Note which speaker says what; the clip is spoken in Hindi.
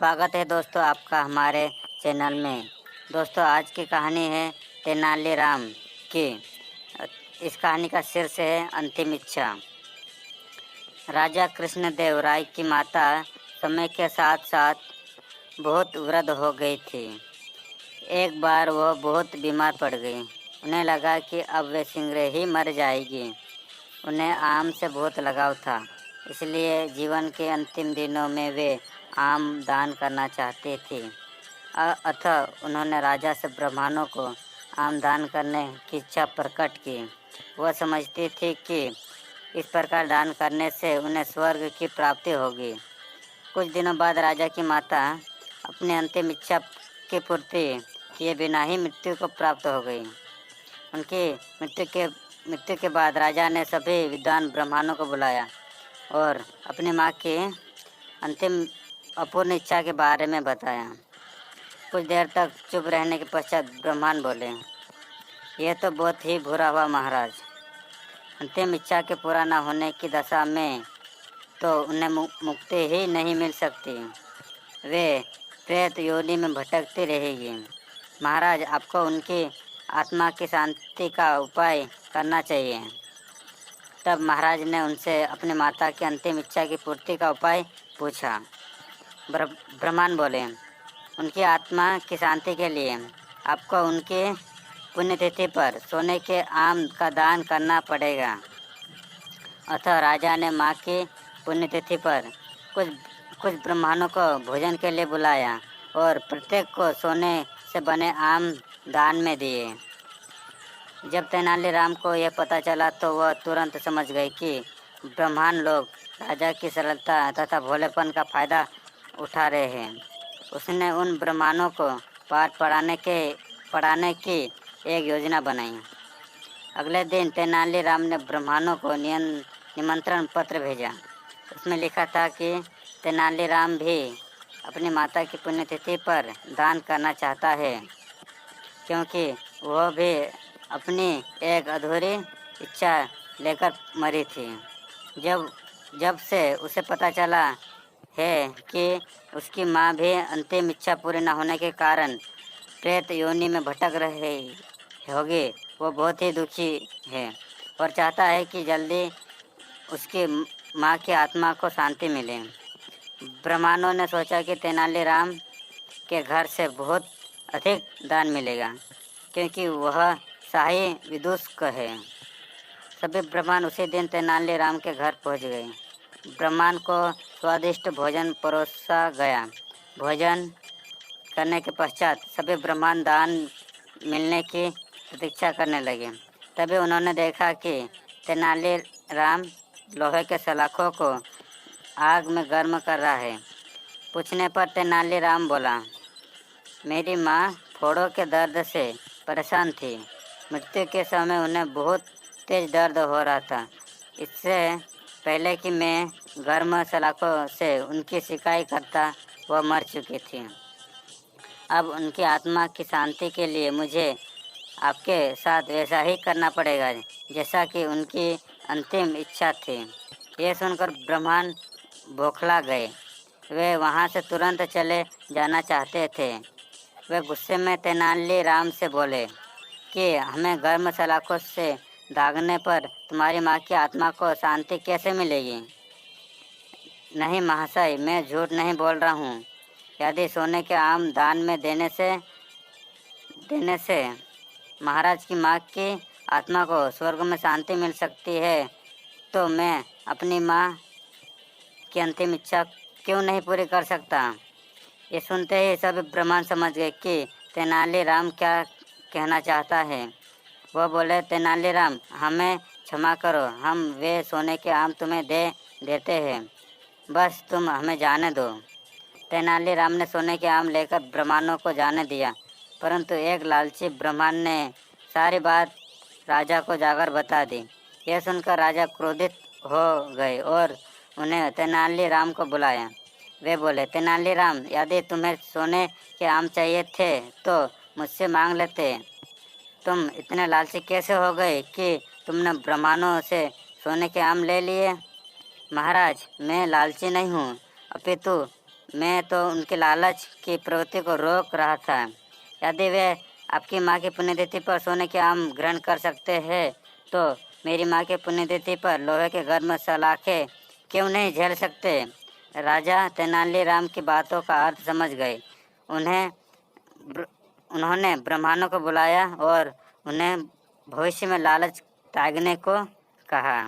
Speaker 1: स्वागत है दोस्तों आपका हमारे चैनल में। दोस्तों आज की कहानी है तेनालीराम की। इस कहानी का शीर्ष है अंतिम इच्छा। राजा कृष्णदेव राय की माता समय के साथ साथ बहुत वृद्ध हो गई थी। एक बार वह बहुत बीमार पड़ गई। उन्हें लगा कि अब वे शीघ्र ही मर जाएगी। उन्हें आम से बहुत लगाव था, इसलिए जीवन के अंतिम दिनों में वे आम दान करना चाहती थी। अतः उन्होंने राजा से ब्राह्मणों को आम दान करने की इच्छा प्रकट की। वह समझती थी कि इस प्रकार दान करने से उन्हें स्वर्ग की प्राप्ति होगी। कुछ दिनों बाद राजा की माता अपनी अंतिम इच्छा की पूर्ति किए बिना ही मृत्यु को प्राप्त हो गई। उनकी मृत्यु के बाद राजा ने सभी विद्वान ब्राह्मणों को बुलाया और अपनी माँ की अंतिम अपूर्ण इच्छा के बारे में बताया। कुछ देर तक चुप रहने के पश्चात ब्राह्मण बोले, यह तो बहुत ही बुरा हुआ महाराज। अंतिम इच्छा के पूरा न होने की दशा में तो उन्हें मुक्ति ही नहीं मिल सकती। वे प्रेत योनि में भटकती रहेगी। महाराज, आपको उनकी आत्मा की शांति का उपाय करना चाहिए। तब महाराज ने उनसे अपनी माता की अंतिम इच्छा की पूर्ति का उपाय पूछा। ब्राह्मण बोले, उनकी आत्मा की शांति के लिए आपको उनकी पुण्यतिथि पर सोने के आम का दान करना पड़ेगा। अतः राजा ने माँ की पुण्यतिथि पर कुछ ब्राह्मणों को भोजन के लिए बुलाया और प्रत्येक को सोने से बने आम दान में दिए। जब तेनालीराम को यह पता चला तो वह तुरंत समझ गए कि ब्राह्मण लोग राजा की सरलता तथा भोलेपन का फायदा उठा रहे हैं। उसने उन ब्राह्मणों को पाठ पढ़ाने की एक योजना बनाई। अगले दिन तेनालीराम ने ब्राह्मणों को निमंत्रण पत्र भेजा। उसमें लिखा था कि तेनालीराम भी अपनी माता की पुण्यतिथि पर दान करना चाहता है, क्योंकि वह भी अपनी एक अधूरी इच्छा लेकर मरी थी। जब से उसे पता चला है कि उसकी माँ भी अंतिम इच्छा पूरी न होने के कारण प्रेत योनि में भटक रही होगी, वो बहुत ही दुखी है और चाहता है कि जल्दी उसकी माँ की आत्मा को शांति मिले। ब्राह्मणों ने सोचा कि तेनालीराम के घर से बहुत अधिक दान मिलेगा, क्योंकि वह शाही विदूषक है। सभी ब्राह्मण उसी दिन तेनालीराम के घर पहुंच गए। ब्राह्मण को स्वादिष्ट भोजन परोसा गया। भोजन करने के पश्चात सभी ब्राह्मण दान मिलने की प्रतीक्षा करने लगे। तभी उन्होंने देखा कि तेनालीराम लोहे के सलाखों को आग में गर्म कर रहा है। पूछने पर तेनालीराम बोला, मेरी माँ फोड़ों के दर्द से परेशान थी। मृत्यु के समय उन्हें बहुत तेज दर्द हो रहा था। इससे पहले कि मैं गर्म सलाखों से उनकी सिकाई करता, वह मर चुकी थी। अब उनकी आत्मा की शांति के लिए मुझे आपके साथ वैसा ही करना पड़ेगा जैसा कि उनकी अंतिम इच्छा थी। यह सुनकर ब्राह्मण बौखला गए। वे वहाँ से तुरंत चले जाना चाहते थे। वे गुस्से में तेनालीराम से बोले कि हमें गर्म सलाखों से दागने पर तुम्हारी माँ की आत्मा को शांति कैसे मिलेगी? नहीं महाशय, मैं झूठ नहीं बोल रहा हूँ। यदि सोने के आम दान में देने से महाराज की माँ की आत्मा को स्वर्ग में शांति मिल सकती है, तो मैं अपनी माँ की अंतिम इच्छा क्यों नहीं पूरी कर सकता? ये सुनते ही सभी ब्राह्मण समझ गए कि तेनालीराम क्या कहना चाहता है। वह बोले, तेनालीराम, हमें क्षमा करो, हम वे सोने के आम तुम्हें दे देते हैं, बस तुम हमें जाने दो। तेनालीराम ने सोने के आम लेकर ब्राह्मणों को जाने दिया, परंतु एक लालची ब्राह्मण ने सारी बात राजा को जाकर बता दी। यह सुनकर राजा क्रोधित हो गए और उन्हें तेनालीराम को बुलाया। वे बोले, तेनालीराम, यदि तुम्हें सोने के आम चाहिए थे तो मुझसे मांग लेते। तुम इतने लालची कैसे हो गए कि तुमने ब्राह्मणों से सोने के आम ले लिए? महाराज, मैं लालची नहीं हूँ, अपितु मैं तो उनके लालच की प्रवृत्ति को रोक रहा था। यदि वे आपकी माँ की पुण्यतिथि पर सोने के आम ग्रहण कर सकते हैं तो मेरी माँ की पुण्यतिथि पर लोहे के गर्म सलाखे क्यों नहीं झेल सकते। राजा तेनालीराम की बातों का अर्थ समझ गए। उन्होंने ब्राह्मणों को बुलाया और उन्हें भविष्य में लालच त्यागने को कहा।